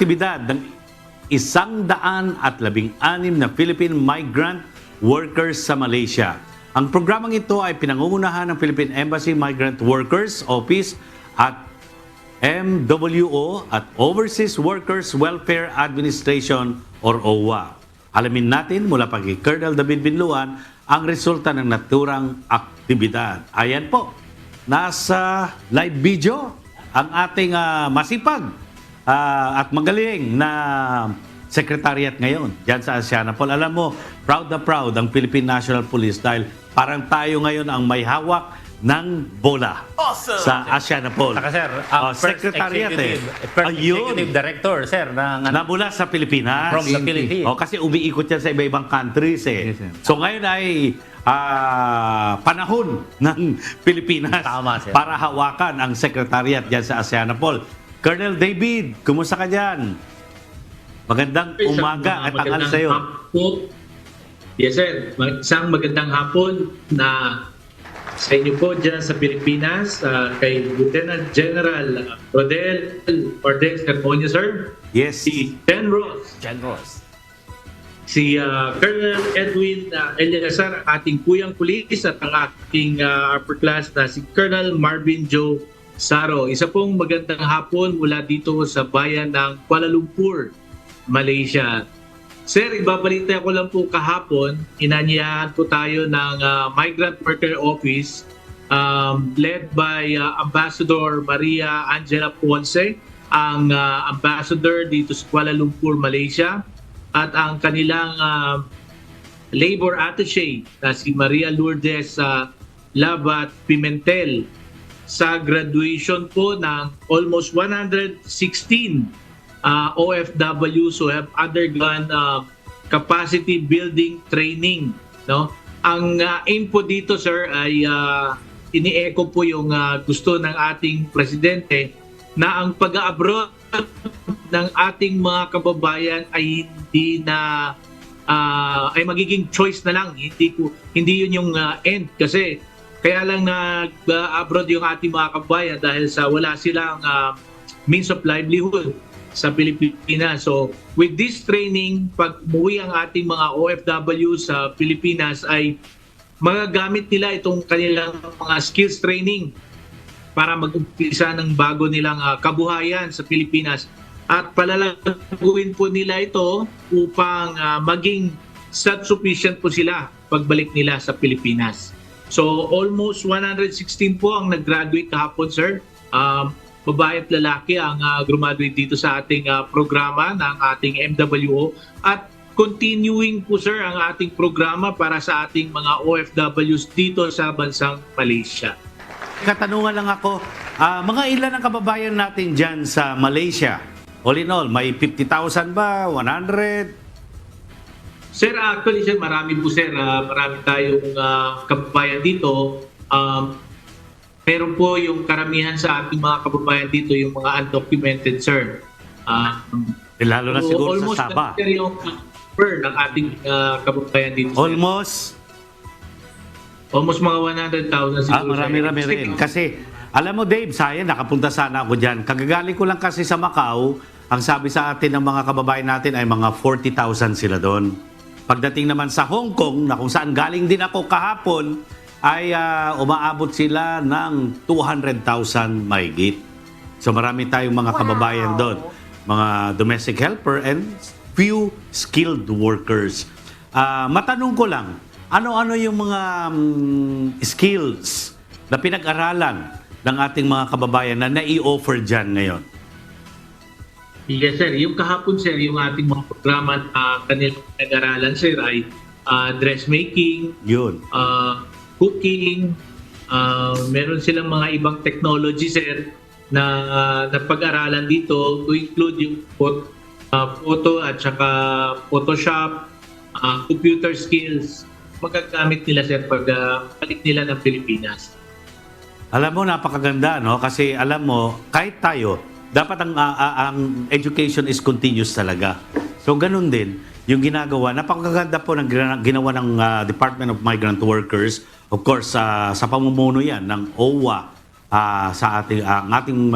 aktibidad ng 116 na Philippine migrant workers sa Malaysia. Ang programang ito ay pinangungunahan ng Philippine Embassy Migrant Workers Office at MWO at Overseas Workers Welfare Administration or OWA. Alamin natin mula pa kay Colonel David Binluan ang resulta ng naturang aktibidad. Ayan po, nasa live video ang ating masipag at magaling na secretariat ngayon dyan sa Asianapol. Alam mo, proud na proud ang Philippine National Police dahil parang tayo ngayon ang may hawak ng bola sa Asianapol. Saka sir, secretariat first executive director, sir, na mula sa Pilipinas. From the Philippines. Kasi umiikot yan sa iba-ibang countries eh. Yes, sir. So ngayon ay panahon ng Pilipinas Tama, sir. para hawakan ang secretariat dyan sa Asianapol. Colonel David, kumusta ka dyan? Magandang umaga at tanghali sa iyo. Yes sir, isang magandang hapon na sa inyo po dyan sa Pilipinas, kay Lieutenant General Rodel Ordez Carmonio, sir. Yes. Si Jen Ross. Si Colonel Edwin Eliazar, ating kuyang pulis, at ang ating upper class na si Colonel Marvin Joe Saro. Isa pong magandang hapon mula dito sa bayan ng Kuala Lumpur, Malaysia. Sir, ibabalita ko lang po kahapon, inanyayahan po tayo ng Migrant Worker Office led by Ambassador Maria Angela Ponce, ang ambassador dito sa Kuala Lumpur, Malaysia, at ang kanilang labor attaché na si Maria Lourdes Labat Pimentel sa graduation po ng almost 116 OFWs who have undergone capacity building training, no? Ang aim po dito, sir, ay ini-echo po yung gusto ng ating presidente na ang pag-abroad ng ating mga kababayan ay hindi na ay magiging choice na lang, hindi yun yung end, kasi kaya lang nag-abroad yung ating mga kababayan dahil sa wala silang means of livelihood sa Pilipinas. So with this training, pag umuwi ang ating mga OFW sa Pilipinas, ay magagamit nila itong kanilang mga skills training para mag-umpisa ng bago nilang kabuhayan sa Pilipinas. At palalaguin po nila ito upang maging self-sufficient po sila pagbalik nila sa Pilipinas. So almost 116 po ang nag-graduate kahapon, sir. Babae at lalaki ang graduate dito sa ating programa ng ating MWO, at continuing po, sir, ang ating programa para sa ating mga OFWs dito sa bansang Malaysia. Katanungan lang ako, mga ilan ang kababayan natin dyan sa Malaysia? All in all, may 50,000 ba? 100? Sir, actually, sir, marami po, sir. Marami tayong kababayan dito. Meron po yung karamihan sa ating mga kababayan dito, yung mga undocumented, sir. Lalo na siguro almost sa Sabah. Almost yung number ng ating kababayan dito, sir. Almost mga 100,000 siguro. Marami-rami rin. Kasi, alam mo Dave, sayang, nakapunta sana ako dyan. Kagagaling ko lang kasi sa Macau, ang sabi sa atin ng mga kababayan natin ay mga 40,000 sila doon. Pagdating naman sa Hong Kong, na kung saan galing din ako kahapon, ay umaabot sila ng 200,000 mahigit. So marami tayong mga kababayan doon. Mga domestic helper and few skilled workers. Matanong ko lang, ano-ano yung mga skills na pinag-aralan ng ating mga kababayan na nai-offer dyan ngayon? Yes, sir. Yung kahapon, sir, yung ating mga programa na kanilang pinag-aralan, sir, ay dressmaking, Yun. cooking, meron silang mga ibang technology, sir, na pag-aralan dito, to include yung photo at saka Photoshop, computer skills, magagamit nila, sir, pag balik nila ng Pilipinas. Alam mo, napakaganda, no? Kasi alam mo, kahit tayo, dapat ang education is continuous talaga. So, ganun din, yung ginagawa, napakaganda po ng ginawa ng Department of Migrant Workers. Of course, sa pamumuno yan ng OWA, sa ating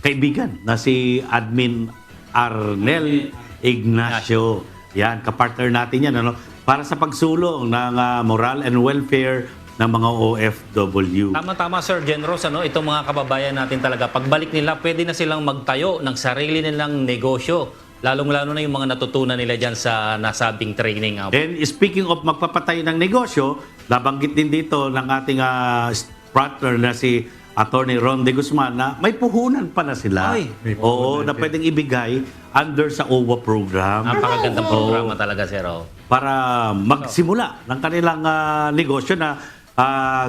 kaibigan na si Admin Arnel Ignacio. Yan, kapartner natin yan, ano? Para sa pagsulong ng moral and welfare ng mga OFW. Tama-tama, Sir Generous, itong mga kababayan natin talaga, pagbalik nila, pwede na silang magtayo ng sarili nilang negosyo. Lalong-lalo na yung mga natutunan nila dyan sa nasabing training. And speaking of magpapatayo ng negosyo, nabanggit din dito ng ating partner na si Attorney Ron De Guzman na may puhunan pa na sila. Ay, may Oo, puhunan na din. pwedeng ibigay under sa OWA program. Napakagandang programa talaga, Sir. Para magsimula ng kanilang negosyo na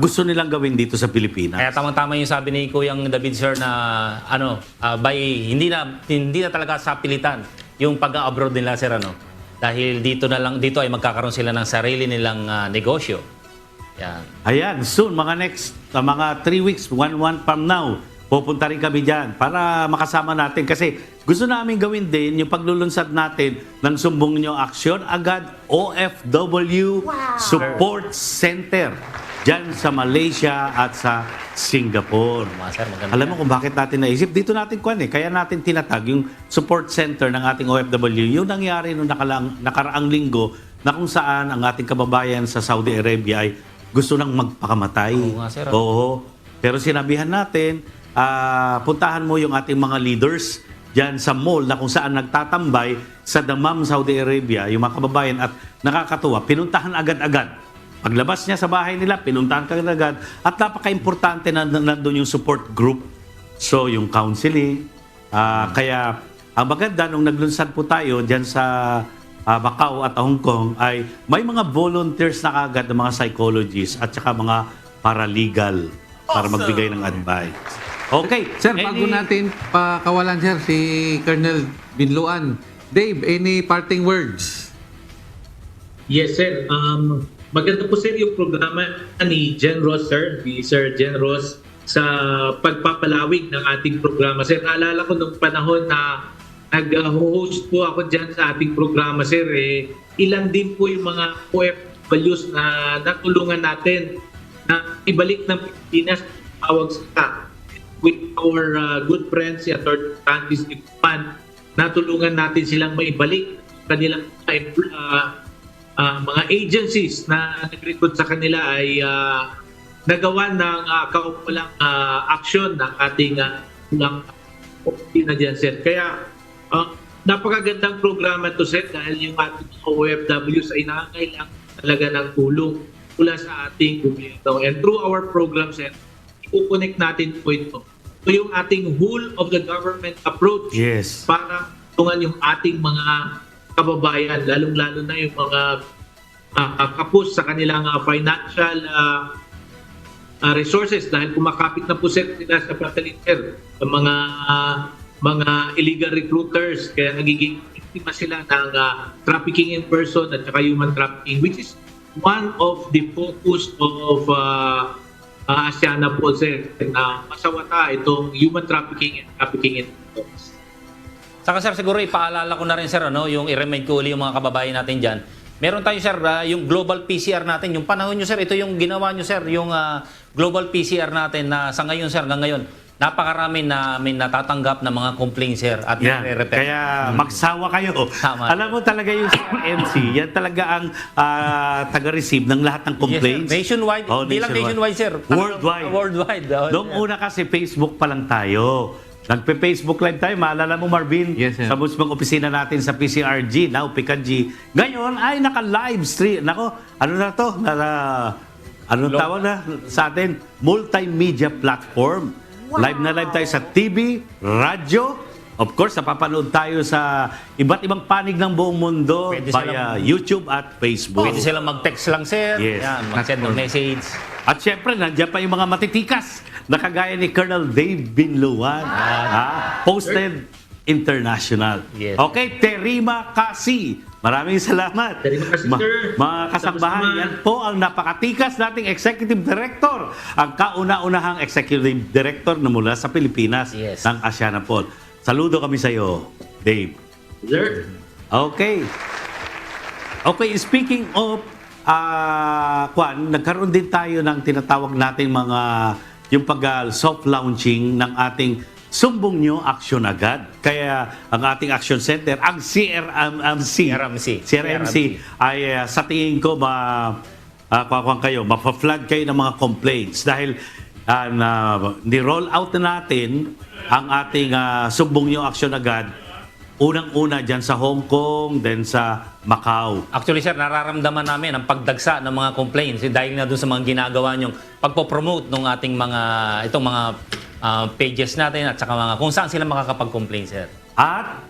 gusto nilang gawin dito sa Pilipinas. Kaya tamang-tama yung sabi ni Kuyang David, Sir, na hindi na talaga sa pilitan yung pag-abroad nila, Sir, dahil dito ay magkakaroon sila ng sarili nilang negosyo. Yan. Ayan, soon, mga 3 weeks, 1 month from now, pupunta rin kami dyan para makasama natin. Kasi gusto namin gawin din yung paglulunsad natin ng Sumbong Nyo Aksyon Agad OFW Support Center dyan sa Malaysia at sa Singapore. Sir, maganda. Alam mo kung bakit natin naisip? Dito natin kaya natin tinatag yung support center ng ating OFW. Yung nangyari noong nakaraang linggo na kung saan ang ating kababayan sa Saudi Arabia ay gusto nang magpakamatay. Oo nga, sir. Oo. Pero sinabihan natin, puntahan mo yung ating mga leaders dyan sa mall na kung saan nagtatambay sa Dammam, Saudi Arabia, yung mga kababayan, at nakakatuwa, pinuntahan agad-agad. Paglabas niya sa bahay nila, pinuntahan ka agad, at napaka-importante na nandun yung support group. So, yung counseling. Kaya, ang maganda, nung naglunsad po tayo dyan sa Macau at Hong Kong, ay may mga volunteers na kagad ng mga psychologists at saka mga paralegal para magbigay ng advice. Okay. Sir, bago natin pakawalan, sir, si Colonel Binluan. Dave, any parting words? Yes, sir. Maganda po, sir, yung programa ni Gen Ross, sir, ni Sir Gen Ross, sa pagpapalawig ng ating programa. Sir, naalala ko nung panahon na nag-host po ako dyan sa ating programa, sir, ilan din po yung mga OFWs na natulungan natin na ibalik ng Pilipinas, tawag sa with our good friends, si Atty. Francis Iguan, natulungan natin silang maibalik kanilang mga agencies na nag-recruit sa kanila ay nagawa ng kaukulang aksyon ng ating na dyan, sir. Kaya napakagandang programa to, sir, dahil yung ating OFWs ay nakakailangan talaga ng tulong mula sa ating gobyerno. And through our program, sir, i-connect natin po ito. Ito yung ating whole of the government approach para tulungan yung ating mga kababayan, lalong-lalo na yung mga kapos sa kanilang financial resources dahil kumakapit na po sila sa pagtaliter ng mga illegal recruiters, kaya nagiging biktima sila ng trafficking in person at saka human trafficking, which is one of the focus of Asiana po, sir, na masawata itong human trafficking and trafficking in persons. Saka, sir, siguro ipaalala ko na rin, sir, yung i-remind ko uli yung mga kababayan natin dyan. Meron tayo, sir, yung global PCR natin. Yung panahon nyo, sir, ito yung ginawa nyo, sir, yung global PCR natin na sa ngayon, sir, hanggang ngayon, napakarami na may natatanggap na mga complaints, sir, at nire-repair. Kaya magsawa kayo. Tama. Alam mo talaga yung CRMC, yan talaga ang taga-receive ng lahat ng complaints. Yes, sir. Nationwide. Hindi lang nationwide, sir. Worldwide. Worldwide. Noong una kasi Facebook pa lang tayo. Nagpe-Facebook Live tayo. Maalala mo, Marvin? Yes, sir. Sa mismong opisina natin sa PCRG, now PCG. Ngayon ay naka-live stream. Nako, ano na to? Anong tawag na sa atin? Multimedia platform. Live na live tayo sa TV, radyo. Of course, napapanood tayo sa iba't ibang panig ng buong mundo Pwede via YouTube at Facebook. Pwede silang mag-text lang, sir. Yes. Yan, mag-send ng message. At syempre, nandiyan pa yung mga matitikas na kagaya ni Colonel Dave Binluan. Posted International. Yes. Okay, Terima Kasi. Maraming salamat. Terima kasih, sir. Mga kasambahan, Sama-sama. yan po ang napakatikas nating Executive Director. Ang kauna-unahang Executive Director na mula sa Pilipinas Yes. ng Asiana Paul. Saludo kami sa iyo, Dave. Sir, Okay. Okay, speaking of nagkaroon din tayo ng tinatawag nating mga yung soft launching ng ating sumbong nyo, action agad. Kaya ang ating action center, ang CRMC ay sa tingin ko mapa-flag kayo ng mga complaints dahil ni-roll out na natin ang ating sumbong nyo, action agad. Unang-una dyan sa Hong Kong, then sa Macau. Actually, sir, nararamdaman namin ang pagdagsa ng mga complaints dahil na doon sa mga ginagawa nyong pagpo-promote ng ating mga pages natin at saka mga kung saan sila makakapag-complain, sir. At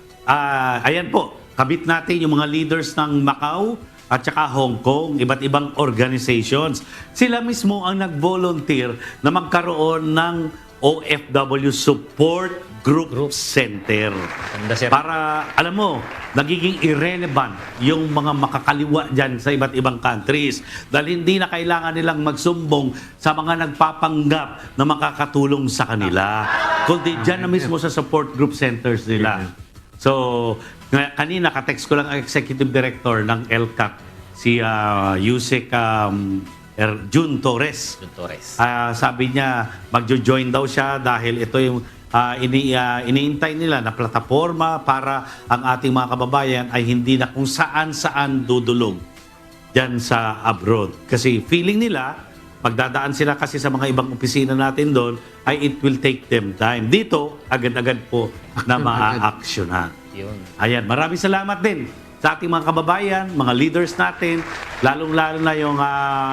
ayan po, kabit natin yung mga leaders ng Macau at saka Hong Kong, iba't ibang organizations. Sila mismo ang nag-volunteer na magkaroon ng OFW Support Group Center. Ganda, sir. Para, alam mo, nagiging irrelevant yung mga makakaliwa dyan sa iba't ibang countries dahil hindi na kailangan nilang magsumbong sa mga nagpapanggap na makakatulong sa kanila. Kundi dyan na mismo sa support group centers nila. So, kanina ka-text ko lang ang executive director ng LCAC, si Yusek Jun Torres. Sabi niya, magjo-join daw siya dahil ito yung iniintay nila na plataforma para ang ating mga kababayan ay hindi na kung saan-saan dudulog dyan sa abroad. Kasi feeling nila, pagdadaan sila kasi sa mga ibang opisina natin doon, ay it will take them time. Dito, agad-agad po na maa-actionan. Ayan, maraming salamat din sa ating mga kababayan, mga leaders natin, lalong-lalo na yung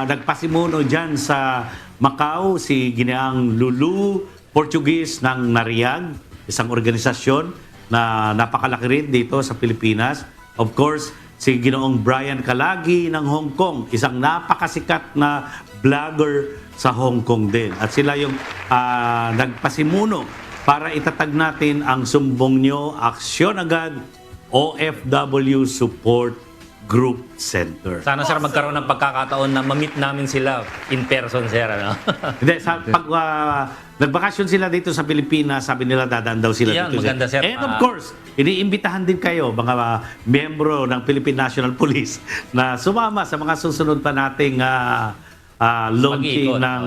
nagpasimuno dyan sa Macau, si Gineang Lulu Portuguese ng Nariag, isang organisasyon na napakalaki rin dito sa Pilipinas. Of course, si Ginoong Brian Kalagi ng Hong Kong, isang napakasikat na vlogger sa Hong Kong din. At sila yung nagpasimuno para itatag natin ang sumbong nyo, aksyon agad, OFW Support Group Center. Sana, sir, magkaroon ng pagkakataon na ma-meet namin sila in person, sir. Ano? Hindi, pag nagbakasyon sila dito sa Pilipinas, sabi nila dadaan daw sila Yan, dito. maganda, sir. And of course, iniimbitahan din kayo, mga miyembro ng Philippine National Police, na sumama sa mga susunod pa nating launching Mag-iikot, ng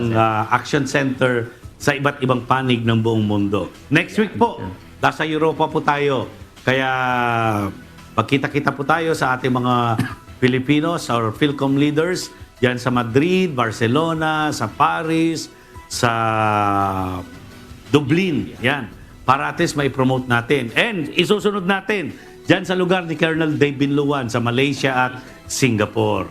Action Center sa iba't ibang panig ng buong mundo. Next week po, nasa Europa po tayo. Kaya magkita-kita po tayo sa ating mga Filipinos or Philcom leaders diyan sa Madrid, Barcelona, sa Paris, sa Dublin. Yan. Para at least may promote natin. And isusunod natin diyan sa lugar ni Colonel Dave Binluan sa Malaysia at Singapore.